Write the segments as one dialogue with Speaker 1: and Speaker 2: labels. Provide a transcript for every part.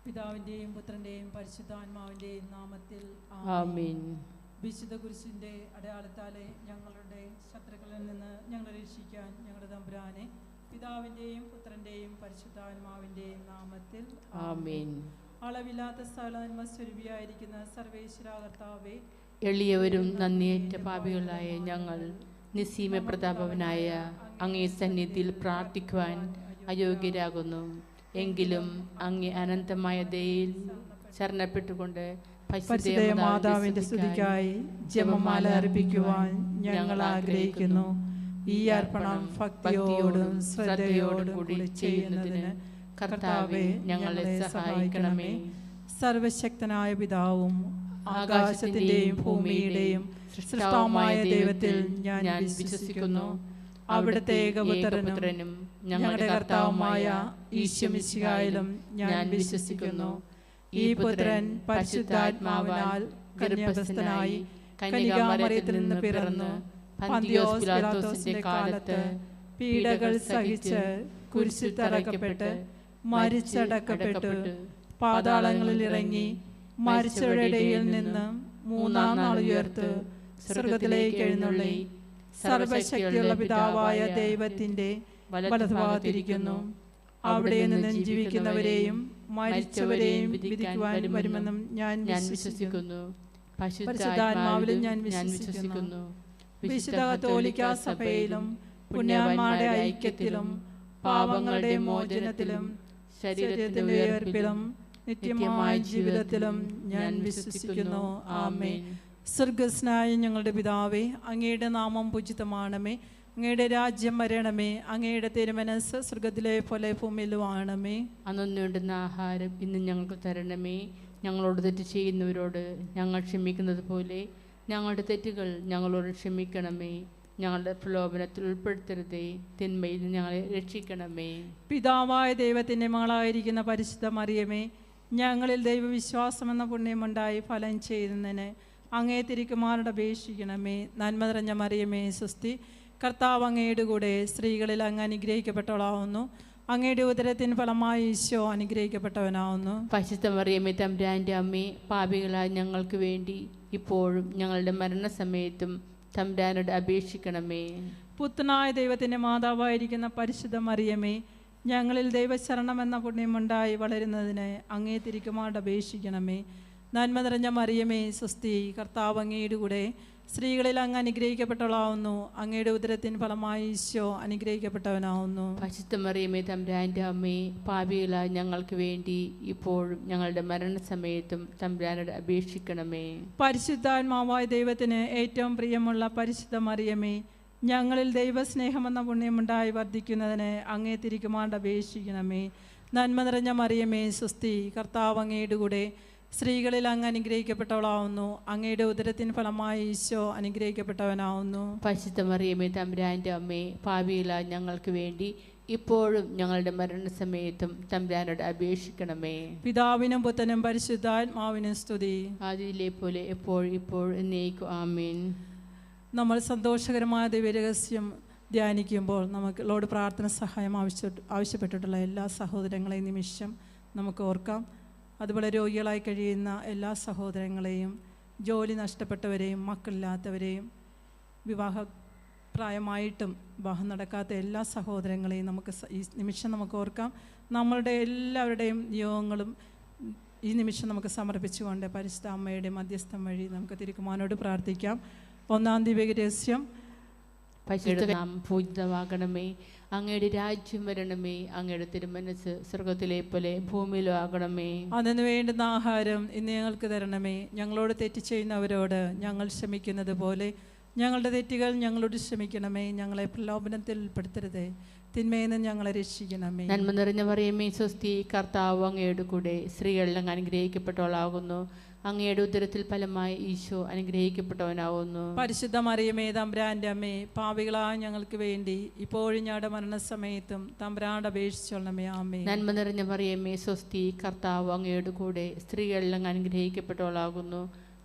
Speaker 1: പിതാവിൻ്റെയും പുത്രൻ്റെയും പരിശുദ്ധാത്മാവിൻ്റെയും നാമത്തിൽ
Speaker 2: ആമേൻ.
Speaker 1: വിശുദ്ധ കുരിശിൻ്റെ അടയാളത്താലെ ഞങ്ങളുടെ ശത്രുക്കളിൽ നിന്ന് ഞങ്ങളെ രക്ഷിക്കാൻ ഞങ്ങളുടെ തമ്പുരാനെ, പിതാവിൻ്റെയും പുത്രൻ്റെയും പരിശുദ്ധാത്മാവിൻ്റെയും നാമത്തിൽ
Speaker 2: ആമേൻ.
Speaker 1: അളവില്ലാത്ത സകലനന്മ സ്വരൂപിയായിരിക്കുന്ന സർവേശ്വര കർത്താവേ,
Speaker 2: എളിയവരും നന്ദിയേറ്റ പാപികളായ ഞങ്ങൾ നിസ്സീമ പ്രതാപവനായ അങ്ങേ സന്നിധിയിൽ പ്രാർത്ഥിക്കുവാൻ അയോഗ്യരാകുന്നു. എങ്കിലും അങ്ങേ അനന്തമായ ദയയിൽ ശരണപ്പെട്ടുകൊണ്ട്
Speaker 1: പരിശുദ്ധ മാതാവിന്റെ സ്തുതിക്കായി ജപമാല അർപ്പിക്കുവാൻ ഞങ്ങൾ ആഗ്രഹിക്കുന്നു. ഈ അർപ്പണം ഭക്തിയോടും ശ്രദ്ധയോടും കൂടി ചെയ്യുന്നതിന് കർത്താവേ ഞങ്ങളെ സഹായിക്കണമേ. സർവശക്തനായ പിതാവും ആകാശത്തിന്റെയും ഭൂമിയുടെയും സൃഷ്ടാവുമായ ദൈവത്തിൽ ഞാൻ വിശ്വസിക്കുന്നു. അവിടുത്തെ ഏകപുത്രനും ഞങ്ങളുടെ കർത്താവുമായ ഈശോമിശിഹായിലും ഞാൻ വിശ്വസിക്കുന്നു. ഈ പുത്രൻ പരിശുദ്ധാത്മാവിനാൽ ഗർഭസ്ഥനായി കന്യകാമറിയത്തിൽ നിന്ന് പിറന്നു പന്തിയോസ് പിലാത്തോസിന്റെ കാലത്ത് പീഡകൾ സഹിച്ച് കുരിശിൽ തറയ്ക്കപ്പെട്ട് മരിച്ചടക്കപ്പെട്ടു പാതാളങ്ങളിൽ ഇറങ്ങി മരിച്ചവരുടെ ഇടയിൽ നിന്ന് മൂന്നാം നാൾ ഉയർത്ത് സ്വർഗ്ഗത്തിലേക്ക് എഴുന്നള്ളി സർവശക്തിയുള്ള പിതാവായ ദൈവത്തിന്റെ വലതുഭാഗത്തിരിക്കുന്നു. അവിടെ നിന്ന് ജീവിക്കുന്നവരെയും മരിച്ചവരെയും വിധിക്കുവാൻ വരുമെന്നും ഞാൻ വിശ്വസിക്കുന്നു. പരിശുദ്ധാത്മാവിലും ഞാൻ വിശ്വസിക്കുന്നു. വിശുദ്ധ കത്തോലിക്കാ സഭയിലും പുണ്യവാന്മാരുടെ ഐക്യത്തിലും പാപങ്ങളുടെ മോചനത്തിലും ശരീരത്തിന്റെ ഉയർപ്പിലും നിത്യമായ ജീവിതത്തിലും ഞാൻ വിശ്വസിക്കുന്നു. ആമേൻ. സ്വർഗ്ഗസ്നായ ഞങ്ങളുടെ പിതാവേ, അങ്ങയുടെ നാമം പൂജിതമാണമേ. അങ്ങയുടെ രാജ്യം വരണമേ. അങ്ങയുടെ തിരുമനസ്സ് സ്വർഗ്ഗത്തിലെ പോലെ ഭൂമിയിലും ആണമേ.
Speaker 2: അന്നു വേണ്ടുന്ന ആഹാരം ഇന്ന് ഞങ്ങൾക്ക് തരണമേ. ഞങ്ങളോട് തെറ്റ് ചെയ്യുന്നവരോട് ഞങ്ങൾ ക്ഷമിക്കുന്നത് പോലെ ഞങ്ങളുടെ തെറ്റുകൾ ഞങ്ങളോട് ക്ഷമിക്കണമേ. ഞങ്ങളുടെ പ്രലോഭനത്തിൽ ഉൾപ്പെടുത്തരുതേ, തിന്മയിൽ ഞങ്ങളെ രക്ഷിക്കണമേ.
Speaker 1: പിതാവായ ദൈവത്തിൻ്റെ മകളായിരിക്കുന്ന പരിശുദ്ധ മറിയമേ, ഞങ്ങളിൽ ദൈവവിശ്വാസമെന്ന പുണ്യമുണ്ടായി ഫലം ചെയ്യുന്നതിന് അങ്ങേ തിരുക്കുമാരോട് അപേക്ഷിക്കണമേ. നന്മ നിറഞ്ഞ മറിയമേ സ്വസ്തി, കർത്താവ് അങ്ങയുടെ കൂടെ സ്ത്രീകളിൽ അങ്ങ് അനുഗ്രഹിക്കപ്പെട്ടവളാവുന്നു. അങ്ങയുടെ ഉദരത്തിന് ഫലമായി ഈശോ അനുഗ്രഹിക്കപ്പെട്ടവനാവുന്നു.
Speaker 2: പരിശുദ്ധ മറിയമേ തമ്പുരാൻ്റെ അമ്മേ, പാപികളായ ഞങ്ങൾക്ക് വേണ്ടി ഇപ്പോഴും ഞങ്ങളുടെ മരണസമയത്തും തമ്പുരാനോട് അപേക്ഷിക്കണമേ.
Speaker 1: പുത്രനായ ദൈവത്തിൻ്റെ മാതാവായിരിക്കുന്ന പരിശുദ്ധ മറിയമേ, ഞങ്ങളിൽ ദൈവശരണമെന്ന പുണ്യമുണ്ടായി വളരുന്നതിന് അങ്ങേ തിരുക്കുമാരോട് അപേക്ഷിക്കണമേ. നന്മ നിറഞ്ഞ മറിയമേ സ്വസ്തി, കർത്താവ് അങ്ങയുടെ കൂടെ സ്ത്രീകളിൽ അങ്ങ് അനുഗ്രഹിക്കപ്പെട്ടവളാവുന്നു. അങ്ങയുടെ ഉദരത്തിന് ഫലമായി ഈശോ അനുഗ്രഹിക്കപ്പെട്ടവനാവുന്നു.
Speaker 2: പരിശുദ്ധ മറിയമേ തമ്പുരാൻ്റെ അമ്മേ, പാപികളായ ഞങ്ങൾക്ക് വേണ്ടി ഇപ്പോഴും ഞങ്ങളുടെ മരണസമയത്തും തമ്പുരാനോട് അപേക്ഷിക്കണമേ.
Speaker 1: പരിശുദ്ധാത്മാവായ ദൈവത്തിന് ഏറ്റവും പ്രിയമുള്ള പരിശുദ്ധ മറിയമേ, ഞങ്ങളിൽ ദൈവസ്നേഹമെന്ന പുണ്യമുണ്ടായി വർദ്ധിക്കുന്നതിന് അങ്ങേ തിരുക്കുമാരോട് അപേക്ഷിക്കണമേ. നന്മ നിറഞ്ഞ മറിയമേ സ്വസ്തി, കർത്താവ് അങ്ങയുടെ കൂടെ സ്ത്രീകളിൽ അങ്ങ് അനുഗ്രഹിക്കപ്പെട്ടവളാവുന്നു. അങ്ങയുടെ ഉദരത്തിന് ഫലമായി ഈശോ അനുഗ്രഹിക്കപ്പെട്ടവനാവുന്നു.
Speaker 2: പരിശുദ്ധ മറിയമേ തമ്പുരാൻ്റെ അമ്മേ, പാപികളായ ഞങ്ങൾക്ക് വേണ്ടി ഇപ്പോഴും ഞങ്ങളുടെ മരണസമയത്തും തമ്പുരാനോട് അപേക്ഷിക്കണമേ.
Speaker 1: പിതാവിനും പുത്രനും പരിശുദ്ധാത്മാവിനും സ്തുതി.
Speaker 2: ആദിയിലെ പോലെ എപ്പോഴും ഇപ്പോഴും എന്നേക്കും ആമേൻ.
Speaker 1: നമ്മൾ സന്തോഷകരമായ ദിവ്യരഹസ്യം ധ്യാനിക്കുമ്പോൾ നമുക്കുള്ളോട് പ്രാർത്ഥന സഹായം ആവശ്യപ്പെട്ടിട്ടുള്ള എല്ലാ സഹോദരങ്ങളെയും നിമിഷം നമുക്ക് ഓർക്കാം. അതുപോലെ രോഗികളായി കഴിയുന്ന എല്ലാ സഹോദരങ്ങളെയും, ജോലി നഷ്ടപ്പെട്ടവരെയും, മക്കളില്ലാത്തവരെയും, പ്രായമായിട്ടും വിവാഹം നടക്കാത്ത എല്ലാ സഹോദരങ്ങളെയും നമുക്ക് ഈ നിമിഷം നമുക്ക് ഓർക്കാം. നമ്മളുടെ എല്ലാവരുടെയും നിയോഗങ്ങളും ഈ നിമിഷം നമുക്ക് സമർപ്പിച്ചുകൊണ്ട് പരിശുദ്ധ അമ്മയുടെ മധ്യസ്ഥം വഴി നമുക്ക് തിരുക്കുമാരോട് പ്രാർത്ഥിക്കാം. ഒന്നാം ദിവ്യരഹസ്യം.
Speaker 2: പരിശുദ്ധനാമം പൂജിതമാകണമേ. അങ്ങയുടെ രാജ്യം വരണമേ. അങ്ങയുടെ തിരുമനസ്സ് സ്വർഗ്ഗത്തിലെ പോലെ ഭൂമിയിലും ആകണമേ.
Speaker 1: അതിന് വേണ്ടുന്ന ആഹാരം ഇന്ന് ഞങ്ങൾക്ക് തരണമേ. ഞങ്ങളോട് തെറ്റ് ചെയ്യുന്നവരോട് ഞങ്ങൾ ക്ഷമിക്കുന്നത് പോലെ ഞങ്ങളുടെ തെറ്റുകൾ ഞങ്ങളോട് ക്ഷമിക്കണമേ. ഞങ്ങളെ പ്രലോഭനത്തിൽ ഉൾപ്പെടുത്തരുതേ, തിന്മയിൽ നിന്ന് ഞങ്ങളെ രക്ഷിക്കണമേ.
Speaker 2: നന്മ നിറഞ്ഞ മറിയമേ സ്വസ്തി, കർത്താവ് അങ്ങയുടെ കൂടെ സ്ത്രീകളിൽ അങ്ങ് അനുഗ്രഹിക്കപ്പെട്ടവളാകുന്നു. അങ്ങയുടെ ഉദരത്തിൽ ഫലമായി ഈശോ അനുഗ്രഹിക്കപ്പെട്ടവനാവുന്നു.
Speaker 1: പരിശുദ്ധ മറിയമേ തമ്പുരാൻ്റെ അമ്മേ, പാപികളായ ഞങ്ങൾക്ക് വേണ്ടി ഇപ്പോഴും ഞങ്ങളുടെ മരണസമയത്തും തമ്പുരാനോട് അപേക്ഷിച്ചോളണമേ. ആമേൻ.
Speaker 2: നന്മ നിറഞ്ഞ മറിയമേ സ്വസ്തി, കർത്താവ് അങ്ങയുടെ കൂടെ സ്ത്രീകളിൽ അങ്ങ് അനുഗ്രഹിക്കപ്പെട്ടവളാകുന്നു.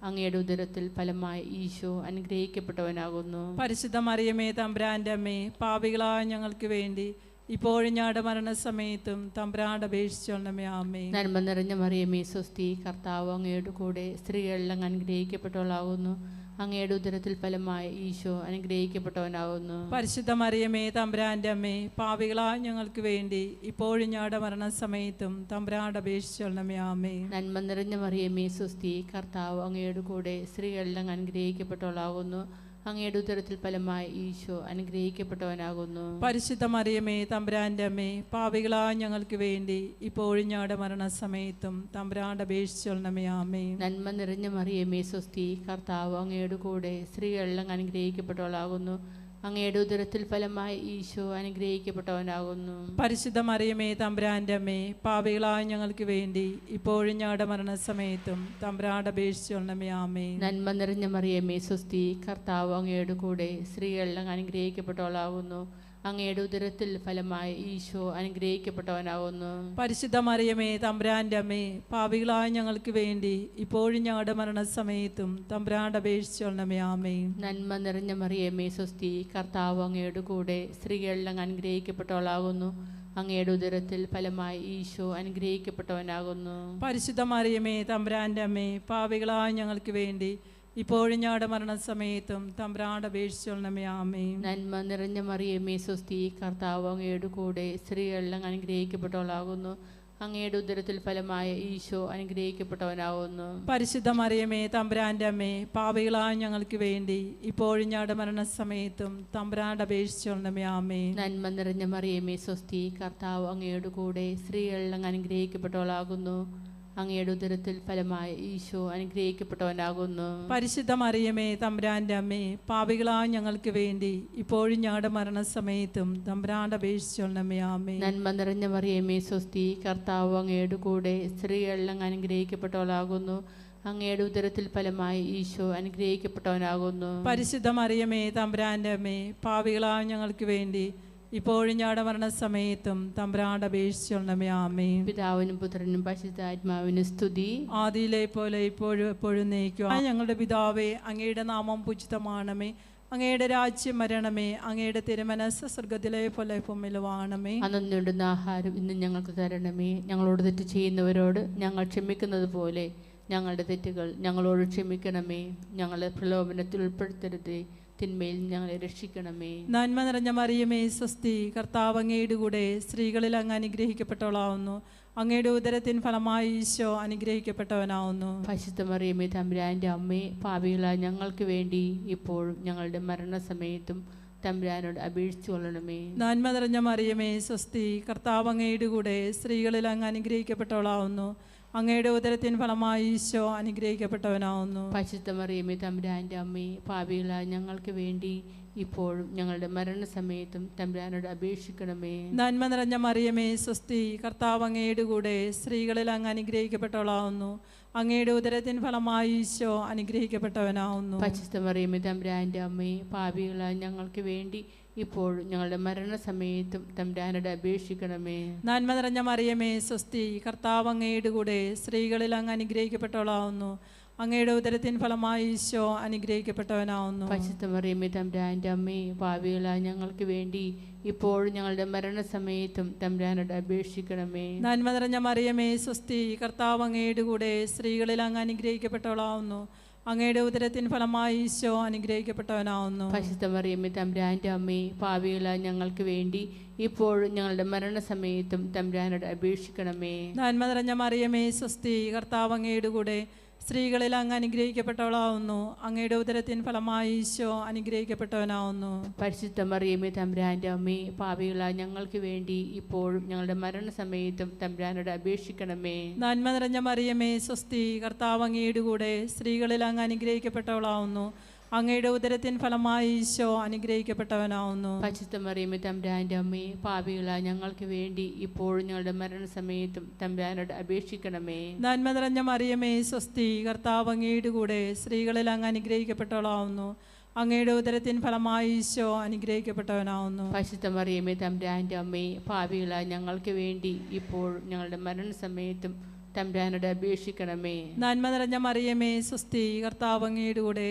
Speaker 2: അങ്ങയുടെ ഉദരത്തിൽ ഫലമായി ഈശോ അനുഗ്രഹിക്കപ്പെട്ടവനാകുന്നു.
Speaker 1: പരിശുദ്ധ മറിയമേ തമ്പുരാൻ്റെ അമ്മേ, പാപികളായ ഞങ്ങൾക്ക് വേണ്ടി ഇപ്പോഴും ഞങ്ങളുടെ മരണസമയത്തും തമ്പുരാനോട് അപേക്ഷിച്ചോളണമേ. ആമേൻ.
Speaker 2: നന്മ നിറഞ്ഞ മറിയമേ സ്വസ്തി, കർത്താവ് അങ്ങയുടെ കൂടെ സ്ത്രീകളെല്ലാം അനുഗ്രഹിക്കപ്പെട്ടവളാകുന്നു. അങ്ങയുടെ ഉദരത്തിൽ ഫലമായ ഈശോ അനുഗ്രഹിക്കപ്പെട്ടവനാകുന്നു.
Speaker 1: പരിശുദ്ധ മറിയമേ തമ്പുരാന്റെ അമ്മേ, പാപികളായ ഞങ്ങൾക്ക് വേണ്ടി ഇപ്പോഴും ഞങ്ങളുടെ മരണസമയത്തും തമ്പുരാനോട് അപേക്ഷിച്ചോളണമേ. ആമേൻ.
Speaker 2: നന്മ നിറഞ്ഞ മറിയമേ സ്വസ്തി, കർത്താവ് അങ്ങയുടെ കൂടെ സ്ത്രീകളെല്ലാം അനുഗ്രഹിക്കപ്പെട്ടവളാകുന്നു. അങ്ങയുടെ ഉദരത്തിൽ ഫലമായ ഈശോ അനുഗ്രഹിക്കപ്പെട്ടവനാകുന്നു.
Speaker 1: പരിശുദ്ധ മറിയമേ തമ്പുരാന്റെ അമ്മേ, പാപികളായ ഞങ്ങൾക്ക് വേണ്ടി ഇപ്പോഴും ഞങ്ങളുടെ മരണസമയത്തും തമ്പുരാനോട് അപേക്ഷിച്ചോളണമേ. ആമേൻ.
Speaker 2: നന്മ നിറഞ്ഞ മറിയമേ സ്വസ്തി, കർത്താവ് അങ്ങയുടെ കൂടെ സ്ത്രീകളെല്ലാം അനുഗ്രഹിക്കപ്പെട്ടവളാകുന്നു. അങ്ങയുടെ ഉദരത്തിൽ ഫലമായ ഈശോ അനുഗ്രഹിക്കപ്പെട്ടവനാകുന്നു.
Speaker 1: പരിശുദ്ധ മറിയമേ തമ്പുരാന്റെ അമ്മേ, പാപികളായ ഞങ്ങൾക്ക് വേണ്ടി ഇപ്പോഴും ഞങ്ങളുടെ മരണസമയത്തും തമ്പുരാനോട് അപേക്ഷിച്ചോളണമേ. ആമേൻ.
Speaker 2: നന്മ നിറഞ്ഞ മറിയമേ സ്വസ്തി, കർത്താവ് അങ്ങയുടെ കൂടെ സ്ത്രീകളെല്ലാം അനുഗ്രഹിക്കപ്പെട്ടവളാകുന്നു. അങ്ങയുടെ ഉദരത്തിൽ ഫലമായ ഈശോ അനുഗ്രഹിക്കപ്പെട്ടവനാകുന്നു.
Speaker 1: പരിശുദ്ധ മറിയമേ തമ്പുരാന്റെ അമ്മേ, പാപികളായ ഞങ്ങൾക്ക് വേണ്ടി ഇപ്പോഴും ഞങ്ങളുടെ മരണസമയത്തും തമ്പുരാനോട് അപേക്ഷിച്ചോളണമേ. ആമേൻ.
Speaker 2: നന്മ നിറഞ്ഞ മറിയമേ സ്വസ്തി, കർത്താവ് അങ്ങയുടെ കൂടെ സ്ത്രീകളെല്ലാം അനുഗ്രഹിക്കപ്പെട്ടവളാകുന്നു. അങ്ങയുടെ ഉദരത്തിൽ ഫലമായി ഈശോ അനുഗ്രഹിക്കപ്പെട്ടവനാകുന്നു.
Speaker 1: പരിശുദ്ധ മറിയമേ തമ്പുരാന്റെ അമ്മേ, പാപികളായ ഞങ്ങൾക്ക് വേണ്ടി ഇപ്പോഴും ഞങ്ങളുടെ മരണസമയത്തും തമ്പുരാനോട് അപേക്ഷിച്ചോളണമേ. ആമേൻ.
Speaker 2: നന്മ നിറഞ്ഞ മറിയമേ സ്വസ്തി, കർത്താവ് അങ്ങയുടെ കൂടെ സ്ത്രീകളെല്ലാം അനുഗ്രഹിക്കപ്പെട്ടവളാകുന്നു. അങ്ങയുടെ ഉദരത്തിൽ ഫലമായ ഈശോ അനുഗ്രഹിക്കപ്പെട്ടവനാകുന്നു.
Speaker 1: പരിശുദ്ധ മറിയമേ തമ്പുരാന്റെ അമ്മേ, പാപികളായ ഞങ്ങൾക്ക് വേണ്ടി ഇപ്പോഴും ഞങ്ങളുടെ മരണസമയത്തും തമ്പുരാനോട് അപേക്ഷിച്ചോളണമേ. ആമേൻ.
Speaker 2: നന്മ നിറഞ്ഞ മറിയമേ സ്വസ്തി, കർത്താവ് അങ്ങയുടെ കൂടെ സ്ത്രീകളെല്ലാം അനുഗ്രഹിക്കപ്പെട്ടവളാകുന്നു. അങ്ങയുടെ ഉദരത്തിൽ ഫലമായ ഈശോ അനുഗ്രഹിക്കപ്പെട്ടവനാകുന്നു.
Speaker 1: പരിശുദ്ധ മറിയമേ തമ്പുരാന്റെ അമ്മേ, പാപികളായ ഞങ്ങൾക്ക് വേണ്ടി ഇപ്പോഴും ഞങ്ങളുടെ മരണസമയത്തും തമ്പുരാനോട് അപേക്ഷിച്ചോളണമേ. ആമേൻ.
Speaker 2: നന്മ നിറഞ്ഞ മറിയമേ സ്വസ്തി, കർത്താവ് അങ്ങയുടെ കൂടെ സ്ത്രീകളെല്ലാം അനുഗ്രഹിക്കപ്പെട്ടവളാകുന്നു. അങ്ങയുടെ ഉദരത്തിൽ ഫലമായ ഈശോ അനുഗ്രഹിക്കപ്പെട്ടവനാകുന്നു.
Speaker 1: പരിശുദ്ധ മറിയമേ തമ്പുരാന്റെ അമ്മേ, പാപികളായ ഞങ്ങൾക്ക് വേണ്ടി ഇപ്പോഴും ഞങ്ങളുടെ മരണസമയത്തും തമ്പുരാനോട് അപേക്ഷിച്ചോളണമേ. ആമേൻ.
Speaker 2: പിതാവിനും പുത്രനും പരിശുദ്ധാത്മാവിനും സ്തുതി,
Speaker 1: ആദിയിലെ പോലെ ഇപ്പോഴും എപ്പോഴും നയിക്കുക. ഞങ്ങളുടെ പിതാവേ, അങ്ങയുടെ നാമം പൂജിതമാണമേ, അങ്ങയുടെ രാജ്യം വരണമേ, അങ്ങയുടെ തിരുമനസ്സ് സ്വർഗത്തിലെ പോലെ ഭൂമിയിലുമാണമേ.
Speaker 2: അന്നുണ്ടുന്ന ആഹാരം ഇന്ന് ഞങ്ങൾക്ക് തരണമേ. ഞങ്ങളോട് തെറ്റ് ചെയ്യുന്നവരോട് ഞങ്ങൾ ക്ഷമിക്കുന്നത് പോലെ ഞങ്ങളുടെ തെറ്റുകൾ ഞങ്ങളോട് ക്ഷമിക്കണമേ. ഞങ്ങളെ പ്രലോഭനത്തിൽ ഉൾപ്പെടുത്തരുതേ, തിന്മയിൽ ഞങ്ങളെ രക്ഷിക്കണമേ.
Speaker 1: നന്മ നിറഞ്ഞ മറിയമേ സ്വസ്തി, കർത്താവ് അങ്ങയുടെ കൂടെ സ്ത്രീകളിൽ അങ്ങ് അനുഗ്രഹിക്കപ്പെട്ടവളാവുന്നു. അങ്ങയുടെ ഉദരത്തിൻ ഫലമായി ഈശോ അനുഗ്രഹിക്കപ്പെട്ടവനാവുന്നു.
Speaker 2: പരിശുദ്ധ മറിയമേ തമ്പുരാന്റെ അമ്മേ, പാപികളായ ഞങ്ങൾക്ക് വേണ്ടി ഇപ്പോഴും ഞങ്ങളുടെ മരണസമയത്തും തമ്പുരാനോട് അപേക്ഷിച്ചു കൊള്ളണമേ.
Speaker 1: നന്മ നിറഞ്ഞ മറിയമേ സ്വസ്തി, കർത്താവ് അങ്ങയുടെ കൂടെ സ്ത്രീകളിൽ അങ്ങ് അനുഗ്രഹിക്കപ്പെട്ടവളാവുന്നു. അങ്ങയുടെ ഉദരത്തിൻ ഫലമായി ഈശോ അനുഗ്രഹിക്കപ്പെട്ടവനാവുന്നു.
Speaker 2: പരിശുദ്ധ മറിയമേ തമ്പുരാന്റെ അമ്മേ, പാപികളായ ഞങ്ങൾക്ക് വേണ്ടി ഇപ്പോഴും ഞങ്ങളുടെ മരണസമയത്തും തമ്പുരാനോട് അപേക്ഷിക്കണമേ.
Speaker 1: നന്മ നിറഞ്ഞ മറിയമേ സ്വസ്തി, കർത്താവ് അങ്ങയുടെ കൂടെ സ്ത്രീകളിൽ അങ്ങ് അനുഗ്രഹിക്കപ്പെട്ടവളാവുന്നു. അങ്ങയുടെ ഉദരത്തിൻ ഫലമായി ഈശോ അനുഗ്രഹിക്കപ്പെട്ടവനാവുന്നു.
Speaker 2: പരിശുദ്ധ മറിയമേ തമ്പുരാന്റെ അമ്മേ, പാപികളായ ഞങ്ങൾക്ക് വേണ്ടി ഇപ്പോഴും ഞങ്ങളുടെ മരണസമയത്തും തമ്പുരാനോട് അപേക്ഷിക്കണമേ.
Speaker 1: നന്മ നിറഞ്ഞ മറിയമേ സ്വസ്തി, കർത്താവ് അങ്ങയുടെ കൂടെ സ്ത്രീകളിൽ അങ്ങ് അനുഗ്രഹിക്കപ്പെട്ടവളാവുന്നു. അങ്ങയുടെ ഉദരത്തിൻ ഫലമായി ഈശോ അനുഗ്രഹിക്കപ്പെട്ടവനാവുന്നു.
Speaker 2: പരിശുദ്ധ മറിയമേ തമ്പുരാന്റെ അമ്മേ, പാപികളായ ഞങ്ങൾക്ക് വേണ്ടി ഇപ്പോഴും ഞങ്ങളുടെ മരണസമയത്തും തമ്പുരാനോട് അപേക്ഷിക്കണമേ.
Speaker 1: നന്മ നിറഞ്ഞ മറിയമേ സ്വസ്തി, കർത്താവ് അങ്ങയുടെ കൂടെ സ്ത്രീകളിൽ അങ്ങ് അനുഗ്രഹിക്കപ്പെട്ടവളാവുന്നു. അങ്ങയുടെ ഉദരത്തിൻ ഫലമായി ഈശോ അനുഗ്രഹിക്കപ്പെട്ടവനാവുന്നു.
Speaker 2: പരിശുദ്ധ മറിയമേ തമ്പുരാന്റെ അമ്മേ, പാപികളായ ഞങ്ങൾക്ക് വേണ്ടി ഇപ്പോഴും ഞങ്ങളുടെ മരണസമയത്തും തമ്പുരാനോട് അപേക്ഷിക്കണമേ.
Speaker 1: നന്മ നിറഞ്ഞ മറിയമേ സ്വസ്തി, കർത്താവ് അങ്ങയുടെ കൂടെ സ്ത്രീകളിൽ അങ്ങ് അനുഗ്രഹിക്കപ്പെട്ടവളാവുന്നു. അങ്ങയുടെ ഉദരത്തിൻ ഫലമായി ഈശോ അനുഗ്രഹിക്കപ്പെട്ടവനാവുന്നു.
Speaker 2: പരിശുദ്ധ മറിയമേ തമ്പുരാന്റെ അമ്മേ, പാപികളായ ഞങ്ങൾക്ക് വേണ്ടി ഇപ്പോഴും ഞങ്ങളുടെ മരണസമയത്തും തമ്പുരാനോട് അപേക്ഷിക്കണമേ.
Speaker 1: നന്മ നിറഞ്ഞ മറിയമേ സ്വസ്തി, കർത്താവ് അങ്ങയുടെ കൂടെ സ്ത്രീകളിൽ അങ്ങ് അനുഗ്രഹിക്കപ്പെട്ടവളാവുന്നു. അങ്ങയുടെ ഉദരത്തിൻ ഫലമായി ഈശോ അനുഗ്രഹിക്കപ്പെട്ടവനാവുന്നു.
Speaker 2: പരിശുദ്ധ മറിയമേ തമ്പുരാന്റെ അമ്മേ, പാപികളായ ഞങ്ങൾക്ക് വേണ്ടി ഇപ്പോഴും ഞങ്ങളുടെ മരണസമയത്തും തമ്പുരാനോട് അപേക്ഷിക്കണമേ.
Speaker 1: നന്മ നിറഞ്ഞ മറിയമേ സ്വസ്തി, കർത്താവ് അങ്ങയുടെ കൂടെ സ്ത്രീകളിൽ അങ്ങ് അനുഗ്രഹിക്കപ്പെട്ടവളാവുന്നു. അങ്ങയുടെ ഉദരത്തിൻ ഫലമായി ഈശോ അനുഗ്രഹിക്കപ്പെട്ടവനാവുന്നു.
Speaker 2: പരിശുദ്ധ മറിയമേ തമ്പുരാന്റെ അമ്മേ, പാപികളായ ഞങ്ങൾക്ക് വേണ്ടി ഇപ്പോഴും ഞങ്ങളുടെ മരണസമയത്തും തമ്പുരാനോട് അപേക്ഷിക്കണമേ.
Speaker 1: നന്മ നിറഞ്ഞ മറിയമേ സ്വസ്തി, കർത്താവ് അങ്ങയുടെ കൂടെ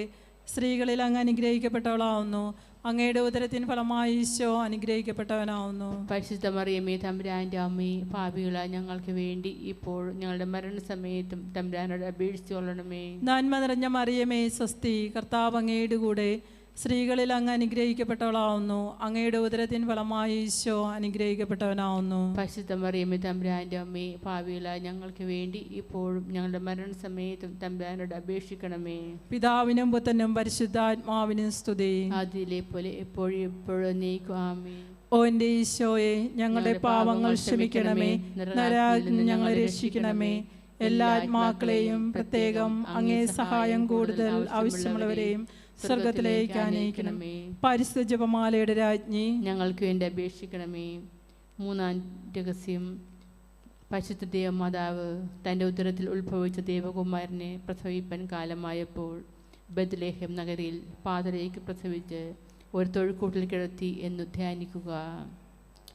Speaker 1: സ്ത്രീകളിൽ അങ്ങ് അനുഗ്രഹിക്കപ്പെട്ടവളാവുന്നു. അങ്ങയുടെ ഉദരത്തിൻ ഫലമായി ഈശോ അനുഗ്രഹിക്കപ്പെട്ടവനാവുന്നു.
Speaker 2: പരിശുദ്ധ മറിയമേ തമ്പുരാൻ്റെ അമ്മേ, പാപികളായ ഞങ്ങൾക്ക് വേണ്ടി ഇപ്പോഴും ഞങ്ങളുടെ മരണസമയത്തും തമ്പുരാനോട് അപേക്ഷിച്ചു കൊള്ളണമേ.
Speaker 1: നന്മ നിറഞ്ഞ മറിയമേ സ്വസ്തി, കർത്താവ് അങ്ങയുടെ കൂടെ സ്ത്രീകളിൽ അങ്ങ് അനുഗ്രഹിക്കപ്പെട്ടവളാവുന്നു. അങ്ങയുടെ ഉദരത്തിൻ ഫലമായി ഈശോ അനുഗ്രഹിക്കപ്പെട്ടവനാവുന്നു.
Speaker 2: പരിശുദ്ധ മറിയമേ തമ്പുരാൻ്റെ അമ്മേ, പാപികളായ ഞങ്ങൾക്ക് വേണ്ടി ഇപ്പോഴും ഞങ്ങളുടെ മരണസമയത്തും തമ്പുരാനോട് അപേക്ഷിക്കണമേ.
Speaker 1: പിതാവിനും പുത്രനും പരിശുദ്ധാത്മാവിനും സ്തുതി.
Speaker 2: അതിലെ പോലെ എപ്പോഴും എപ്പോഴും നീക്കും. ആമേൻ.
Speaker 1: ഓ എൻ്റെ ഈശോയെ, ഞങ്ങളുടെ പാവങ്ങൾ ക്ഷമിക്കണമേ, നരകത്തിൽ നിന്ന് ഞങ്ങളെ രക്ഷിക്കണമേ. എല്ലാ ആത്മാക്കളെയും പ്രത്യേകം അങ്ങേ സഹായം കൂടുതൽ ആവശ്യമുള്ളവരെയും സ്വർഗത്തിലേക്ക് ആനയിക്കണമേ. പരിശുദ്ധ ജപമാലയുടെ രാജ്ഞി,
Speaker 2: ഞങ്ങൾക്ക് വേണ്ടി അപേക്ഷിക്കണമേ. മൂന്നാം രഹസ്യം, പരിശുദ്ധ ദേവമാതാവ് തൻ്റെ ഉദരത്തിൽ ഉത്ഭവിച്ച ദേവകുമാരനെ പ്രസവിപ്പൻ കാലമായപ്പോൾ ബത്ലഹേം നഗരിയിൽ പാതരയ്ക്ക് പ്രസവിച്ച് ഒരു തൊഴുക്കൂട്ടിൽ കിടത്തി എന്ന് ധ്യാനിക്കുക.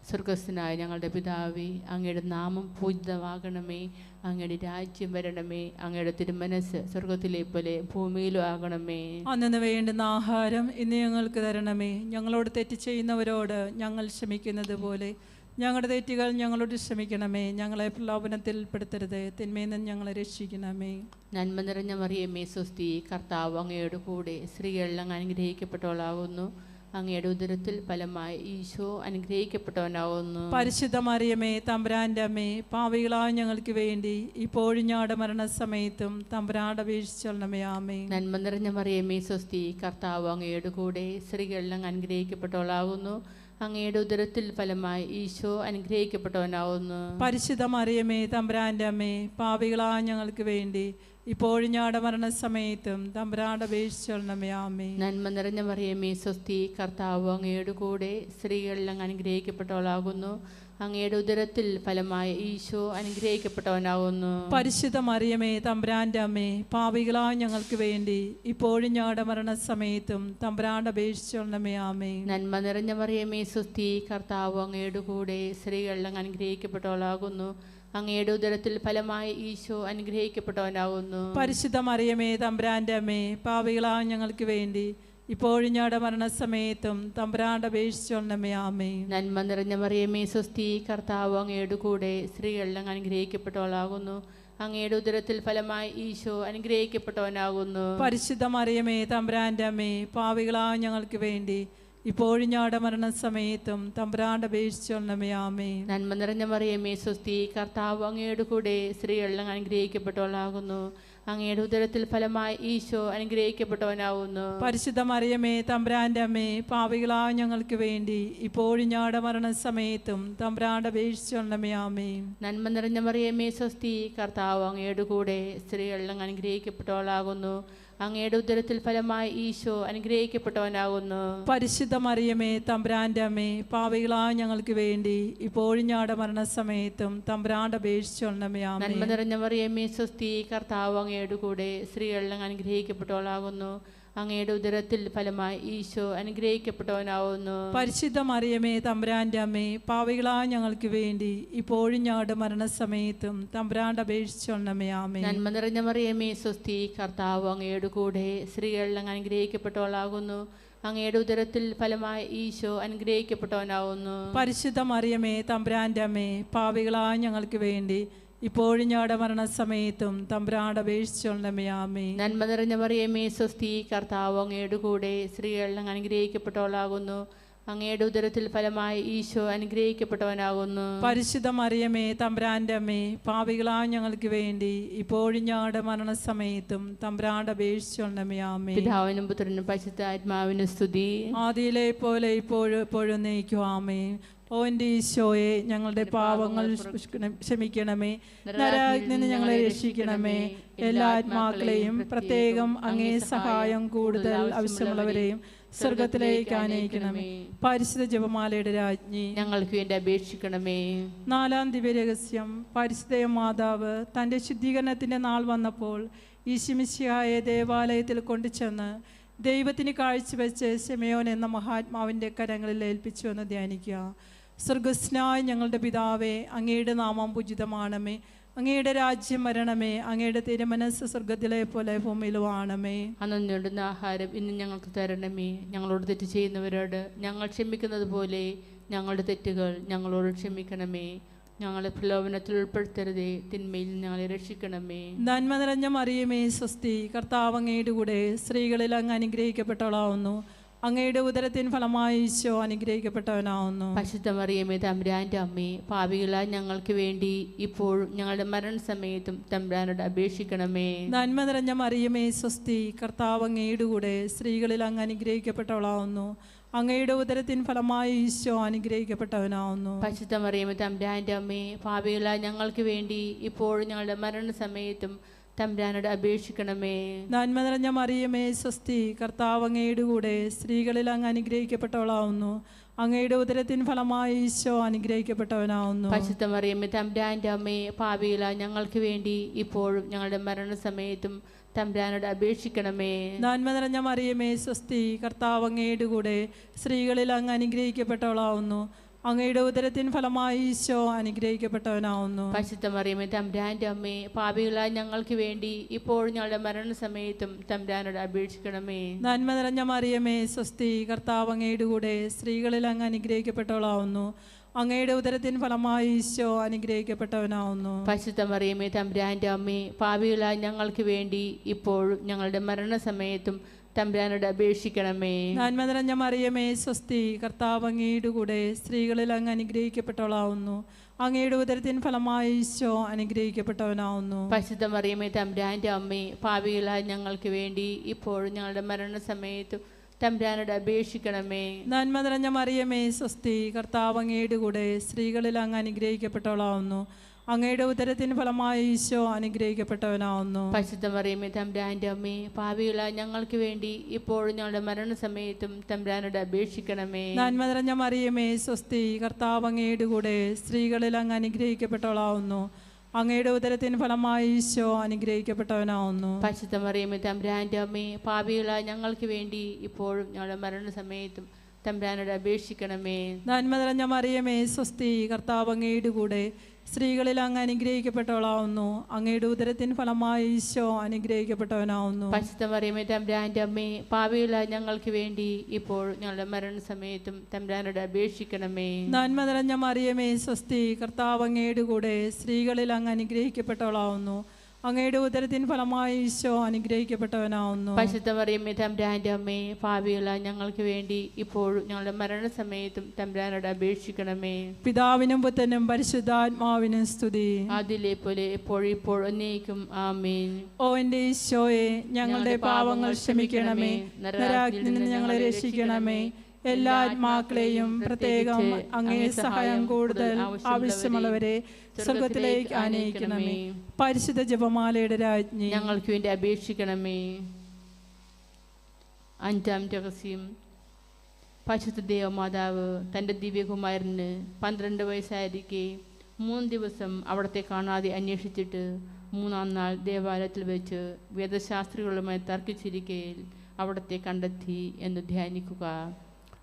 Speaker 2: സ്വർഗസ്ഥനായ ഞങ്ങളുടെ പിതാവേ, അങ്ങയുടെ നാമം പൂജിതമാകണമേ. അങ്ങയുടെ രാജ്യം വരണമേ. അങ്ങയുടെ തിരുമനസ് സ്വർഗത്തിലെ പോലെ ഭൂമിയിലും ആകണമേ.
Speaker 1: അന്നു വേണ്ടുന്ന ആഹാരം ഇന്ന് ഞങ്ങൾക്ക് തരണമേ. ഞങ്ങളോട് തെറ്റ് ചെയ്യുന്നവരോട് ഞങ്ങൾ ക്ഷമിക്കുന്നത് പോലെ ഞങ്ങളുടെ തെറ്റുകൾ ഞങ്ങളോട് ക്ഷമിക്കണമേ. ഞങ്ങളെ പ്രലോഭനത്തിൽ പെടുത്തരുത്, തിന്മയിൽ നിന്ന് ഞങ്ങളെ രക്ഷിക്കണമേ.
Speaker 2: നന്മ നിറഞ്ഞ മറിയമേ സ്വസ്തി, കർത്താവ് അങ്ങയുടെ കൂടെ സ്ത്രീകളിൽ അങ്ങ് അനുഗ്രഹിക്കപ്പെട്ടവളാകുന്നു. അങ്ങയുടെ ഉദരത്തിൽ ഫലമായി ഈശോ അനുഗ്രഹിക്കപ്പെട്ടവനാവുന്നു.
Speaker 1: പരിശുദ്ധ മറിയമേ തമ്പുരാൻ്റെ അമ്മേ, പാപികളായ ഞങ്ങൾക്ക് വേണ്ടി ഇപ്പോഴും ഞങ്ങളുടെ മരണസമയത്തും തമ്പുരാനോട് അപേക്ഷിച്ചോളണമേ. ആമേൻ.
Speaker 2: നന്മ നിറഞ്ഞ മറിയമേ സ്വസ്തി, കർത്താവ് അങ്ങയുടെ കൂടെ സ്ത്രീകളിൽ അങ്ങ് അനുഗ്രഹിക്കപ്പെട്ടവളാകുന്നു. അങ്ങയുടെ ഉദരത്തിൽ ഫലമായി ഈശോ അനുഗ്രഹിക്കപ്പെട്ടവനാവുന്നു.
Speaker 1: പരിശുദ്ധ മറിയമേ തമ്പുരാൻ്റെ അമ്മേ, പാപികളായ ഞങ്ങൾക്ക് വേണ്ടി ഇപ്പോഴും ഞങ്ങളുടെ മരണസമയത്തും തമ്പുരാനോട് അപേക്ഷിച്ചോളണമേ. ആമേൻ.
Speaker 2: നന്മ നിറഞ്ഞ മറിയമേ സ്വസ്തി, കർത്താവ് അങ്ങയുടെ കൂടെ സ്ത്രീകളിൽ അങ്ങ് അനുഗ്രഹിക്കപ്പെട്ടവളാകുന്നു. അങ്ങയുടെ ഉദരത്തിൽ ഫലമായി ഈശോ അനുഗ്രഹിക്കപ്പെട്ടവനാകുന്നു.
Speaker 1: പരിശുദ്ധ മറിയമേ തമ്പുരാൻ്റെ അമ്മേ, പാപികളായ ഞങ്ങൾക്ക് വേണ്ടി ഇപ്പോഴും ഞങ്ങളുടെ മരണസമയത്തും തമ്പുരാനോട് അപേക്ഷിച്ചോളണമേ. ആമേൻ.
Speaker 2: നന്മ നിറഞ്ഞ മറിയമേ സ്വസ്തി, കർത്താവ് അങ്ങയുടെ കൂടെ സ്ത്രീകളിൽ അങ്ങ് അനുഗ്രഹിക്കപ്പെട്ടവളാകുന്നു. അങ്ങയുടെ ഉദരത്തിൽ ഫലമായി ഈശോ അനുഗ്രഹിക്കപ്പെട്ടവനാകുന്നു.
Speaker 1: പരിശുദ്ധ മറിയമേ തമ്പുരാൻ്റെ അമ്മേ, പാപികളായ ഞങ്ങൾക്ക് വേണ്ടി ഇപ്പോഴും ഞങ്ങളുടെ മരണസമയത്തും തമ്പുരാനോട് അപേക്ഷിച്ചോളണമേ. ആമേൻ.
Speaker 2: നന്മ നിറഞ്ഞ മറിയമേ സ്വസ്തി, കർത്താവ് അങ്ങയുടെ കൂടെ സ്ത്രീകളിൽ അങ്ങ് അനുഗ്രഹിക്കപ്പെട്ടവളാകുന്നു. അങ്ങയുടെ ഉദരത്തിൽ ഫലമായി ഈശോ അനുഗ്രഹിക്കപ്പെട്ടവനാകുന്നു.
Speaker 1: പരിശുദ്ധ മറിയമേ തമ്പുരാൻ്റെ അമ്മേ, പാപികളായ ഞങ്ങൾക്ക് വേണ്ടി ഇപ്പോഴും ഞങ്ങളുടെ മരണസമയത്തും തമ്പുരാനോട് അപേക്ഷിച്ചോളണമേ. ആമേൻ.
Speaker 2: നന്മ നിറഞ്ഞ മറിയമേ സ്വസ്തി, കർത്താവ് അങ്ങയുടെ കൂടെ സ്ത്രീകളിൽ അങ്ങ് അനുഗ്രഹിക്കപ്പെട്ടവളാകുന്നു. അങ്ങയുടെ ഉദരത്തിൽ ഫലമായി ഈശോ അനുഗ്രഹിക്കപ്പെട്ടവനാകുന്നു.
Speaker 1: പരിശുദ്ധ മറിയമേ തമ്പുരാൻ്റെ അമ്മേ, പാപികളായ ഞങ്ങൾക്ക് വേണ്ടി ഇപ്പോഴും ഞങ്ങളുടെ മരണസമയത്തും തമ്പുരാനോട് അപേക്ഷിച്ചോളണമേ. ആമേൻ.
Speaker 2: നന്മ നിറഞ്ഞ മറിയമേ സ്വസ്തി, കർത്താവ് അങ്ങയുടെ കൂടെ സ്ത്രീകളിൽ അങ്ങ് അനുഗ്രഹിക്കപ്പെട്ടവളാകുന്നു. അങ്ങയുടെ ഉദരത്തിൽ ഫലമായി ഈശോ അനുഗ്രഹിക്കപ്പെട്ടവനാകുന്നു.
Speaker 1: പരിശുദ്ധ മറിയമേ തമ്പുരാൻ്റെ അമ്മേ, പാപികളായ ഞങ്ങൾക്ക് വേണ്ടി ഇപ്പോഴും ഞങ്ങളുടെ മരണസമയത്തും തമ്പുരാനോട് അപേക്ഷിച്ചോളണമേ. ആമേൻ.
Speaker 2: നന്മ നിറഞ്ഞ മറിയമേ സ്വസ്തി, കർത്താവ് അങ്ങയുടെ കൂടെ സ്ത്രീകളിൽ അങ്ങ് അനുഗ്രഹിക്കപ്പെട്ടവളാകുന്നു. അങ്ങയുടെ ഉദരത്തിൽ ഫലമായി ഈശോ അനുഗ്രഹിക്കപ്പെട്ടവനാവുന്നു.
Speaker 1: പരിശുദ്ധ മറിയമേ തമ്പുരാൻ്റെ അമ്മേ, പാപികളായ ഞങ്ങൾക്ക് വേണ്ടി ഇപ്പോഴും ഞങ്ങളുടെ മരണസമയത്തും തമ്പുരാനോട് അപേക്ഷിച്ചോളണമേ. ആമേൻ.
Speaker 2: നന്മ നിറഞ്ഞ മറിയമേ സ്വസ്തി, കർത്താവ് അങ്ങയുടെ കൂടെ സ്ത്രീകളിൽ അങ്ങ് അനുഗ്രഹിക്കപ്പെട്ടവളാകുന്നു. അങ്ങയുടെ ഉദരത്തിൽ ഫലമായി ഈശോ അനുഗ്രഹിക്കപ്പെട്ടവനാവുന്നു.
Speaker 1: പരിശുദ്ധ മറിയമേ തമ്പുരാൻ്റെ അമ്മേ, പാപികളായ ഞങ്ങൾക്ക് വേണ്ടി ഇപ്പോഴും ഞങ്ങളുടെ മരണസമയത്തും തമ്പുരാനോട് അപേക്ഷിച്ചോളണമേ. ആമേൻ.
Speaker 2: നന്മ നിറഞ്ഞ മറിയമേ സ്വസ്തി, കർത്താവ് അങ്ങയുടെ കൂടെ സ്ത്രീകളിൽ അങ്ങ് അനുഗ്രഹിക്കപ്പെട്ടവളാകുന്നു. അങ്ങയുടെ ഉദരത്തിൽ ഫലമായി ഈശോ അനുഗ്രഹിക്കപ്പെട്ടവനാകുന്നു.
Speaker 1: പരിശുദ്ധ മറിയമേ തമ്പുരാൻ്റെ അമ്മേ, പാപികളായ ഞങ്ങൾക്ക് വേണ്ടി ഇപ്പോഴും ഞങ്ങളുടെ മരണസമയത്തും തമ്പുരാനോട് അപേക്ഷിച്ചോളണമേ. ആമേൻ.
Speaker 2: പിതാവിനും പുത്രനും പരിശുദ്ധാത്മാവിനും സ്തുതി.
Speaker 1: ആദിയിലെ പോലെ ഇപ്പോഴും എപ്പോഴും നയിക്കും. ആമേൻ. ഓ എൻ്റെ ഈശോയെ, ഞങ്ങളുടെ പാവങ്ങൾ ക്ഷമിക്കണമേ, നരകത്തിൽ നിന്ന് ഞങ്ങളെ രക്ഷിക്കണമേ. എല്ലാ ആത്മാക്കളെയും പ്രത്യേകം അങ്ങേ സഹായം കൂടുതൽ ആവശ്യമുള്ളവരെയും സ്വർഗത്തിലേക്ക് ആനയിക്കണമേ. പരിശുദ്ധ ജപമാലയുടെ രാജ്ഞി,
Speaker 2: ഞങ്ങൾക്ക് വേണ്ടി അപേക്ഷിക്കണമേ.
Speaker 1: നാലാം ദിവ്യരഹസ്യം, പരിശുദ്ധ മാതാവ് തൻ്റെ ശുദ്ധീകരണത്തിൻ്റെ നാൾ വന്നപ്പോൾ ഈശോമിശിഹായെ ദേവാലയത്തിൽ കൊണ്ടുചെന്ന് ദൈവത്തിന് കാഴ്ചവെച്ച് ശിമയോൻ എന്ന മഹാത്മാവിൻ്റെ കരങ്ങളിൽ ഏൽപ്പിച്ചു എന്ന് ധ്യാനിക്കുക. സ്വർഗസ്നായ ഞങ്ങളുടെ പിതാവേ, അങ്ങയുടെ നാമം പൂജിതമാണമേ, അങ്ങയുടെ രാജ്യം വരണമേ. അങ്ങയുടെ തിരുമനസ് സ്വർഗത്തിലെ പോലെ ഭൂമിയിലും ആണമേ.
Speaker 2: അന്നു വേണ്ടുന്ന ആഹാരം ഇന്ന് ഞങ്ങൾക്ക് തരണമേ. ഞങ്ങളോട് തെറ്റ് ചെയ്യുന്നവരോട് ഞങ്ങൾ ക്ഷമിക്കുന്നത് പോലെ ഞങ്ങളുടെ തെറ്റുകൾ ഞങ്ങളോട് ക്ഷമിക്കണമേ. ഞങ്ങളെ പ്രലോഭനത്തിൽ ഉൾപ്പെടുത്തരുതേ, തിന്മയിൽ ഞങ്ങളെ രക്ഷിക്കണമേ.
Speaker 1: നന്മ നിറഞ്ഞ മറിയമേ സ്വസ്തി, കർത്താവ് അങ്ങയുടെ കൂടെ സ്ത്രീകളിൽ അങ്ങ് അനുഗ്രഹിക്കപ്പെട്ടവളാവുന്നു. അങ്ങയുടെ ഉദരത്തിൻ ഫലമായി ഈശോ അനുഗ്രഹിക്കപ്പെട്ടവനാവുന്നു.
Speaker 2: പരിശുദ്ധ മറിയമേ തമ്പുരാൻ്റെ അമ്മേ, പാപികളായ ഞങ്ങൾക്ക് വേണ്ടി ഇപ്പോഴും ഞങ്ങളുടെ മരണസമയത്തും തമ്പുരാനോട് അപേക്ഷിക്കണമേ.
Speaker 1: നന്മ നിറഞ്ഞ മറിയമേ സ്വസ്തി, കർത്താവ് അങ്ങയുടെ കൂടെ സ്ത്രീകളിൽ അങ്ങ് അനുഗ്രഹിക്കപ്പെട്ടവളാവുന്നു. അങ്ങയുടെ ഉദരത്തിൻ ഫലമായി ഈശോ അനുഗ്രഹിക്കപ്പെട്ടവനാവുന്നു.
Speaker 2: പരിശുദ്ധ മറിയമേ തമ്പുരാൻ്റെ അമ്മേ, പാപികളായ ഞങ്ങൾക്ക് വേണ്ടി ഇപ്പോഴും ഞങ്ങളുടെ മരണസമയത്തും തമ്പുരാനോട് അപേക്ഷിക്കണമേ.
Speaker 1: നന്മ നിറഞ്ഞ മറിയമേ സ്വസ്തി, കർത്താവ് അങ്ങയുടെ കൂടെ സ്ത്രീകളിൽ അങ്ങ് അനുഗ്രഹിക്കപ്പെട്ടവളാവുന്നു. അങ്ങയുടെ ഉദരത്തിൻ ഫലമായി ഈശോ അനുഗ്രഹിക്കപ്പെട്ടവനാവുന്നു.
Speaker 2: പരിശുദ്ധ മറിയമേ തമ്പുരാൻ്റെ അമ്മേ, പാപികളായ ഞങ്ങൾക്ക് വേണ്ടി ഇപ്പോഴും ഞങ്ങളുടെ മരണസമയത്തും തമ്പുരാനോട് അപേക്ഷിക്കണമേ.
Speaker 1: നന്മ നിറഞ്ഞ മറിയമേ സ്വസ്തി, കർത്താവ് അങ്ങയുടെ കൂടെ സ്ത്രീകളിൽ അങ്ങ് അനുഗ്രഹിക്കപ്പെട്ടവളാവുന്നു. അങ്ങയുടെ ഉദരത്തിൻ ഫലമായി ഈശോ അനുഗ്രഹിക്കപ്പെട്ടവനാവുന്നു.
Speaker 2: പരിശുദ്ധ മറിയമേ തമ്പുരാൻ്റെ അമ്മേ, പാപികളായ ഞങ്ങൾക്ക് വേണ്ടി ഇപ്പോഴും ഞങ്ങളുടെ മരണസമയത്തും തമ്പുരാനോട് അപേക്ഷിക്കണമേ.
Speaker 1: നന്മ നിറഞ്ഞ മറിയമേ സ്വസ്തി, കർത്താവ് അങ്ങയുടെ കൂടെ സ്ത്രീകളിൽ അങ്ങ് അനുഗ്രഹിക്കപ്പെട്ടവളാവുന്നു. അങ്ങയുടെ ഉദരത്തിൻ ഫലമായി ഈശോ അനുഗ്രഹിക്കപ്പെട്ടവനാവുന്നു.
Speaker 2: പരിശുദ്ധ മറിയമേ തമ്പുരാൻ്റെ അമ്മേ, പാപികളായ ഞങ്ങൾക്ക് വേണ്ടി ഇപ്പോഴും ഞങ്ങളുടെ മരണസമയത്തും തമ്പുരാനോട് അപേക്ഷിക്കണമേ.
Speaker 1: നന്മ നിറഞ്ഞ മറിയമേ സ്വസ്തി, കർത്താവ് അങ്ങയുടെ കൂടെ സ്ത്രീകളിൽ അങ്ങ് അനുഗ്രഹിക്കപ്പെട്ടവളാവുന്നു. അങ്ങയുടെ ഉദരത്തിൻ ഫലമായി ഈശോ അനുഗ്രഹിക്കപ്പെട്ടവനാവുന്നു.
Speaker 2: പരിശുദ്ധ മറിയമേ തമ്പുരാൻ്റെ അമ്മേ, പാപികളായ ഞങ്ങൾക്ക് വേണ്ടി ഇപ്പോഴും ഞങ്ങളുടെ മരണസമയത്തും തമ്പുരാനോട് അപേക്ഷിക്കണമേ.
Speaker 1: നന്മ നിറഞ്ഞ മറിയമേ സ്വസ്തി, കർത്താവ് അങ്ങയുടെ കൂടെ സ്ത്രീകളിൽ അങ്ങ് അനുഗ്രഹിക്കപ്പെട്ടവളാവുന്നു. അങ്ങയുടെ ഉദരത്തിന് ഫലമായി ഈശോ അനുഗ്രഹിക്കപ്പെട്ടവനാവുന്നു.
Speaker 2: പരിശുദ്ധ മറിയമേ തമ്പുരാൻ്റെ അമ്മേ, പാപികളായ ഞങ്ങൾക്ക് വേണ്ടി ഇപ്പോഴും ഞങ്ങളുടെ മരണസമയത്തും തമ്പുരാനോട് അപേക്ഷിക്കണമേ.
Speaker 1: നന്മ നിറഞ്ഞ മറിയമേ സ്വസ്തി, കർത്താവ് അങ്ങയുടെ കൂടെ സ്ത്രീകളിൽ അങ്ങ് അനുഗ്രഹിക്കപ്പെട്ടവളാവുന്നു. അങ്ങയുടെ ഉദരത്തിന് ഫലമായി ഈശോ അനുഗ്രഹിക്കപ്പെട്ടവനാവുന്നു.
Speaker 2: പരിശുദ്ധ മറിയമേ തമ്പുരാൻ്റെ അമ്മേ, പാപികളായ ഞങ്ങൾക്ക് വേണ്ടി ഇപ്പോഴും ഞങ്ങളുടെ മരണസമയത്തും തമ്പുരാനോട് അപേക്ഷിക്കണമേ.
Speaker 1: നന്മ നിറഞ്ഞ മറിയമേ സ്വസ്തി, കർത്താവ് അങ്ങയുടെ കൂടെ സ്ത്രീകളിൽ അങ്ങ് അനുഗ്രഹിക്കപ്പെട്ടവളാവുന്നു. അങ്ങയുടെ ഉദരത്തിൻ ഫലമായി ഈശോ അനുഗ്രഹിക്കപ്പെട്ടവനാവുന്നു.
Speaker 2: പരിശുദ്ധ മറിയമേ തമ്പുരാൻ്റെ അമ്മേ, പാപികളായ ഞങ്ങൾക്ക് വേണ്ടി ഇപ്പോൾ ഞങ്ങളുടെ മരണസമയത്തും തമ്പുരാനോട് അപേക്ഷിക്കണമേ.
Speaker 1: നന്മ നിറഞ്ഞ മറിയമേ സ്വസ്തി, കർത്താവ് അങ്ങയുടെ കൂടെ സ്ത്രീകളിൽ അങ്ങ് അനുഗ്രഹിക്കപ്പെട്ടവളാവുന്നു. അങ്ങയുടെ ഉദരത്തിൻ ഫലമായി ഈശോ അനുഗ്രഹിക്കപ്പെട്ടവനാവുന്നു.
Speaker 2: പരിശുദ്ധ മറിയമേ തമ്പുരാൻ്റെ അമ്മേ, പാപികളായ ഞങ്ങൾക്ക് വേണ്ടി ഇപ്പോഴും ഞങ്ങളുടെ മരണസമയത്തും തമ്പുരാനോട് അപേക്ഷിക്കണമേ.
Speaker 1: പിതാവിനും പുത്രനും പരിശുദ്ധാത്മാവിനും സ്തുതി.
Speaker 2: അതിലെ പോലെ എപ്പോഴും ഇപ്പോൾ എന്നേക്കും ആമേൻ.
Speaker 1: ഓ എൻ്റെ ഈശോയെ, ഞങ്ങളുടെ പാവങ്ങൾ ക്ഷമിക്കണമേ, നരകാഗ്നിയിൽ നിന്ന് ഞങ്ങളെ രക്ഷിക്കണമേ. എല്ലാ ആത്മാക്കളെയും പ്രത്യേകം അങ്ങേ സഹായം കൂടുതൽ ആവശ്യമുള്ളവരെ സ്വർഗത്തിലേക്ക് ആനയിക്കണമേ. പരിശുദ്ധ ജപമാലയുടെ രാജ്ഞി,
Speaker 2: ഞങ്ങൾക്ക് വേണ്ടി അപേക്ഷിക്കണമേ. അഞ്ചാം രഹസ്യം. പരിശുദ്ധ ദേവമാതാവ് തൻ്റെ ദിവ്യകുമാരന് 12 വയസ്സായിരിക്കെ 3 ദിവസം അവിടത്തെ കാണാതെ അന്വേഷിച്ചിട്ട് 3-ാം നാൾ ദേവാലയത്തിൽ വെച്ച് വേദശാസ്ത്രികളുമായി തർക്കിച്ചിരിക്കയിൽ അവിടത്തെ കണ്ടെത്തി എന്ന് ധ്യാനിക്കുക.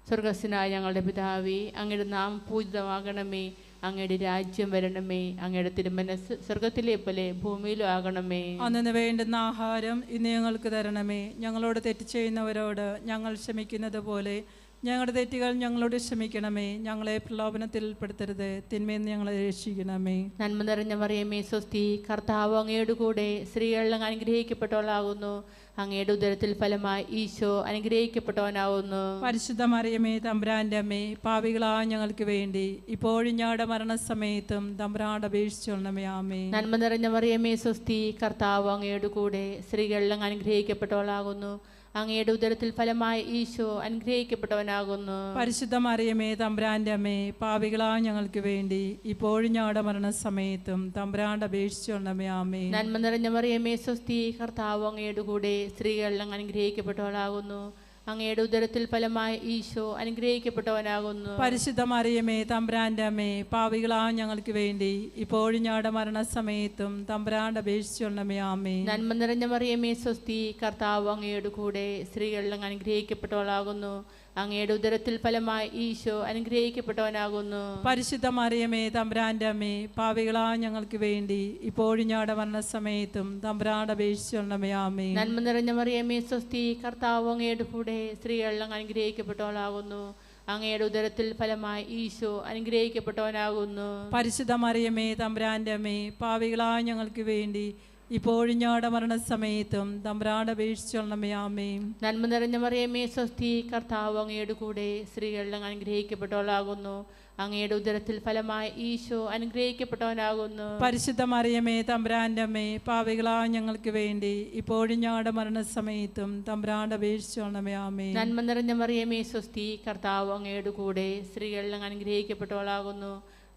Speaker 2: സ്വർഗസ്ഥനായ ഞങ്ങളുടെ പിതാവേ, അങ്ങയുടെ നാമം പൂജിതമാകണമേ. അങ്ങയുടെ രാജ്യം വരണമേ. അങ്ങയുടെ തിരുമനസ്സ് സ്വർഗത്തിലെ പോലെ ഭൂമിയിലും ആകണമേ.
Speaker 1: അന്നു വേണ്ടുന്ന ആഹാരം ഇന്ന് ഞങ്ങൾക്ക് തരണമേ. ഞങ്ങളോട് തെറ്റ് ചെയ്യുന്നവരോട് ഞങ്ങൾ ക്ഷമിക്കുന്നത് പോലെ ഞങ്ങളുടെ തെറ്റുകൾ ഞങ്ങളോട് ക്ഷമിക്കണമേ. ഞങ്ങളെ പ്രലോഭനത്തിൽ ഉൾപ്പെടുത്തരുത്, തിന്മയിൽ നിന്ന് ഞങ്ങളെ രക്ഷിക്കണമേ.
Speaker 2: നന്മ നിറഞ്ഞ മറിയമേ സ്വസ്തി, കർത്താവ് അങ്ങയുടെ കൂടെ സ്ത്രീകളിൽ അനുഗ്രഹിക്കപ്പെട്ടവളാകുന്നു. അങ്ങയുടെ ഉദരത്തിൽ ഫലമായി ഈശോ അനുഗ്രഹിക്കപ്പെട്ടവനാവുന്നു.
Speaker 1: പരിശുദ്ധ മറിയമേ തമ്പുരാൻ്റെ അമ്മേ, പാപികളായ ഞങ്ങൾക്ക് വേണ്ടി ഇപ്പോഴും ഞങ്ങളുടെ മരണസമയത്തും തമ്പുരാനോട് അപേക്ഷിച്ചുകൊള്ളണമേ. ആമേൻ.
Speaker 2: നന്മ നിറഞ്ഞ മറിയമേ സ്വസ്തി, കർത്താവ് അങ്ങയുടെ കൂടെ സ്ത്രീകളിൽ അനുഗ്രഹിക്കപ്പെട്ടവളാകുന്നു. അങ്ങയുടെ ഉദരത്തിൽ ഫലമായി ഈശോ അനുഗ്രഹിക്കപ്പെട്ടവനാകുന്നു.
Speaker 1: പരിശുദ്ധ മറിയമേ തമ്പുരാൻ്റെ അമ്മേ, പാപികളായ ഞങ്ങൾക്ക് വേണ്ടി ഇപ്പോഴും ഞങ്ങളുടെ മരണസമയത്തും തമ്പുരാനോട് അപേക്ഷിച്ചുകൊള്ളണമേ. ആമേൻ.
Speaker 2: നന്മ നിറഞ്ഞ മറിയമേ സ്വസ്തി, കർത്താവ് അങ്ങയുടെ കൂടെ സ്ത്രീകളിൽ അനുഗ്രഹിക്കപ്പെട്ടവളാകുന്നു. അങ്ങയുടെ ഉദരത്തിൽ ഫലമായി ഈശോ അനുഗ്രഹിക്കപ്പെട്ടവനാകുന്നു.
Speaker 1: പരിശുദ്ധ മറിയമേ തമ്പുരാൻ്റെ അമ്മേ, പാപികളായ ഞങ്ങൾക്ക് വേണ്ടി ഇപ്പോഴും ഞങ്ങളുടെ മരണസമയത്തും തമ്പുരാനോട് അപേക്ഷിച്ചുകൊള്ളണമേ. ആമേൻ.
Speaker 2: നന്മ നിറഞ്ഞ മറിയമേ സ്വസ്തി, കർത്താവ് അങ്ങയുടെ കൂടെ സ്ത്രീകളിൽ അനുഗ്രഹിക്കപ്പെട്ടവളാകുന്നു. അങ്ങയുടെ ഉദരത്തിൽ ഫലമായി ഈശോ അനുഗ്രഹിക്കപ്പെട്ടവനാകുന്നു.
Speaker 1: പരിശുദ്ധ മറിയമേ തമ്പുരാന്റെ അമ്മേ, പാപികളായ ഞങ്ങൾക്ക് വേണ്ടി ഇപ്പോഴും ഞങ്ങളുടെ മരണസമയത്തും തമ്പുരാനോട് അപേക്ഷിച്ചുകൊള്ളണമേ. ആമേൻ.
Speaker 2: നന്മ നിറഞ്ഞ മറിയമേ സ്വസ്തി, കർത്താവ് അങ്ങയുടെ കൂടെ സ്ത്രീകൾ അങ്ങ് അനുഗ്രഹിക്കപ്പെട്ടവളാകുന്നു. അങ്ങയുടെ ഉദരത്തിൽ ഫലമായി ഈശോ അനുഗ്രഹിക്കപ്പെട്ടവനാകുന്നു.
Speaker 1: പരിശുദ്ധ മറിയമേ തമ്പുരാന്റെ അമ്മേ, പാപികളായ ഞങ്ങൾക്ക് വേണ്ടി ഇപ്പോഴും ഞങ്ങളുടെ മരണസമയത്തും തമ്പുരാനോട് അപേക്ഷിച്ചുകൊള്ളണമേ. ആമേൻ.
Speaker 2: നന്മ നിറഞ്ഞ മറിയമേ സ്വസ്തി, കർത്താവ് അങ്ങയുടെ കൂടെ സ്ത്രീകൾ അങ്ങ് അനുഗ്രഹിക്കപ്പെട്ടവളാകുന്നു. അങ്ങയുടെ ഉദരത്തിൽ ഫലമായി ഈശോ അനുഗ്രഹിക്കപ്പെട്ടവനാകുന്നു.
Speaker 1: പരിശുദ്ധ മറിയമേ തമ്പുരാന്റെ അമ്മേ, പാപികളായ ഞങ്ങൾക്ക് വേണ്ടി ഇപ്പോഴും ഞങ്ങളുടെ മരണസമയത്തും തമ്പുരാനോട് അപേക്ഷിച്ചുകൊള്ളണമേ. ആമേൻ.
Speaker 2: നന്മ നിറഞ്ഞ മറിയമേ സ്വസ്തി, കർത്താവ് അങ്ങയുടെ കൂടെ സ്ത്രീകൾ അങ്ങ് അനുഗ്രഹിക്കപ്പെട്ടവളാകുന്നു.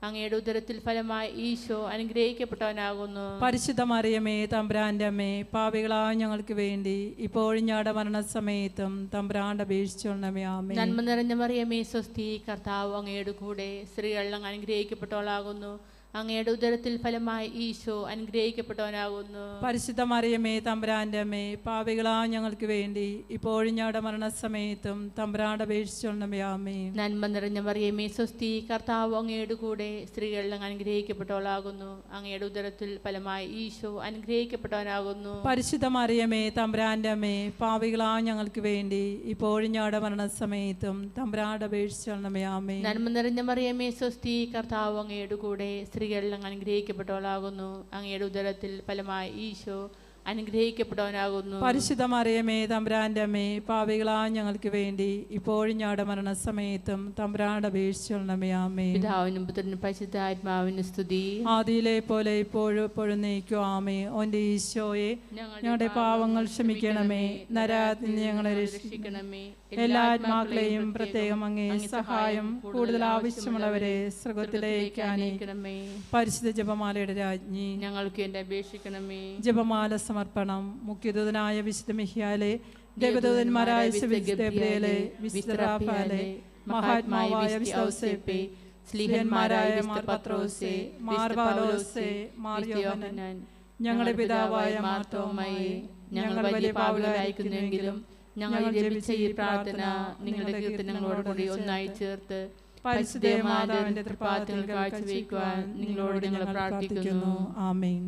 Speaker 2: അങ്ങയുടെ ഉദരത്തിൽ ഫലമായി ഈശോ അനുഗ്രഹിക്കപ്പെട്ടവനാകുന്നു.
Speaker 1: പരിശുദ്ധ മറിയമേ തമ്പുരാന്റെ അമ്മേ, പാപികളായ ഞങ്ങൾക്ക് വേണ്ടി ഇപ്പോഴും ഞങ്ങളുടെ മരണസമയത്തും തമ്പുരാനോട് അപേക്ഷിച്ചുകൊള്ളണമേ. ആമേൻ.
Speaker 2: നന്മ നിറഞ്ഞ മറിയമേ സ്വസ്തി, കർത്താവ് അങ്ങയുടെ കൂടെ സ്ത്രീകൾ അങ്ങ് അനുഗ്രഹിക്കപ്പെട്ടവളാകുന്നു. അങ്ങയുടെ ഉദരത്തിൽ ഫലമായി ഈശോ അനുഗ്രഹിക്കപ്പെട്ടവനാകുന്നു.
Speaker 1: പരിശുദ്ധ മറിയമേ തമ്പുരാന്റെ അമ്മേ, പാപികളായ ഞങ്ങൾക്ക് വേണ്ടി ഇപ്പോഴും ഞങ്ങളുടെ മരണസമയത്തും തമ്പുരാനോട് അപേക്ഷിച്ചുകൊള്ളണമേ. ആമേൻ.
Speaker 2: നന്മ നിറഞ്ഞ മറിയമേ സ്വസ്തി, കർത്താവ് അങ്ങയുടെ കൂടെ സ്ത്രീകൾ അങ്ങ് അനുഗ്രഹിക്കപ്പെട്ടവളാകുന്നു. അങ്ങയുടെ ഉദരത്തിൽ ഫലമായി ഈശോ അനുഗ്രഹിക്കപ്പെട്ടവനാകുന്നു.
Speaker 1: പരിശുദ്ധ മറിയമേ തമ്പുരാന്റെ അമ്മേ, പാപികളായ ഞങ്ങൾക്ക് വേണ്ടി ഇപ്പോഴും ഞങ്ങളുടെ മരണസമയത്തും തമ്പുരാനോട് അപേക്ഷിച്ചുകൊള്ളണമേ. ആമേൻ.
Speaker 2: നന്മ നിറഞ്ഞ മറിയമേ സ്വസ്തി, കർത്താവ് അങ്ങയുടെ കൂടെ സ്ത്രീകൾ അങ്ങ് അനുഗ്രഹിക്കപ്പെട്ടവളാകുന്നു. അങ്ങയുടെ ഉദരത്തിൽ ഫലമായി ഈശോ അനുഗ്രഹിക്കപ്പെട്ടവനാകുന്നു.
Speaker 1: പരിശുദ്ധ മറിയമേ തമ്പുരാന്റെ അമ്മേ, പാപികളായ ഞങ്ങൾക്ക് വേണ്ടി ഇപ്പോഴും ഞങ്ങളുടെ മരണസമയത്തും തമ്പുരാനോട് അപേക്ഷിച്ചുകൊള്ളണമേ. ആമേൻ.
Speaker 2: പിതാവിനും പുത്രനും പരിശുദ്ധാത്മാവിനും സ്തുതി.
Speaker 1: ആദിയിലെ പോലെ ഇപ്പോഴും എപ്പോഴും നയിക്കും. ആമേൻ. ഓന്റെ ഈശോയെ ഞങ്ങളുടെ പാവങ്ങൾ ക്ഷമിക്കണമേ, നരകത്തിൽ നിന്ന് ഞങ്ങളെ രക്ഷിക്കണമേ. എല്ലാ ആത്മാക്കളെയും പ്രത്യേകം അങ്ങേ സഹായം കൂടുതൽ ആവശ്യമുള്ളവരെ സ്വർഗ്ഗത്തിലേക്ക് ആനയിക്കണമേ. പരിശുദ്ധ ജപമാലയുടെ രാജ്ഞി
Speaker 2: ഞങ്ങൾക്ക് എന്റെ അപേക്ഷിക്കണമേ.
Speaker 1: ജപമാല സമർപ്പണം. മുഖ്യദൂതനായ വിശുദ്ധ മിഖായേലേ, ദേവദൂതന്മാരായ വിശുദ്ധ ഗബ്രിയേലേ, വിശുദ്ധ റാഫായേലേ, മഹാത്മാവായ വിശുദ്ധ ഔസേപ്പേ, സ്ലീഹന്മാരായ മാർ പത്രോസേ, മാർ പൗലോസേ, മാർ യോഹന്നാൻ, ഞങ്ങളുടെ പിതാവായ മാർ തോമായേ, ഞങ്ങൾ വലിയ പാപികളായിരിക്കുന്നുവെങ്കിലും ഞങ്ങൾ ജപിച്ച ഈ പ്രാർത്ഥന നിങ്ങളുടെ കീർത്തനങ്ങളോട് കൂടി ഒന്നായി ചേർത്ത് പരിശുദ്ധ മാതാവിന്റെ തൃപ്പാദത്തിൽ കാഴ്ചവെക്കുവാൻ നിങ്ങളോട് ഞങ്ങൾ പ്രാർത്ഥിക്കുന്നു. ആമേൻ.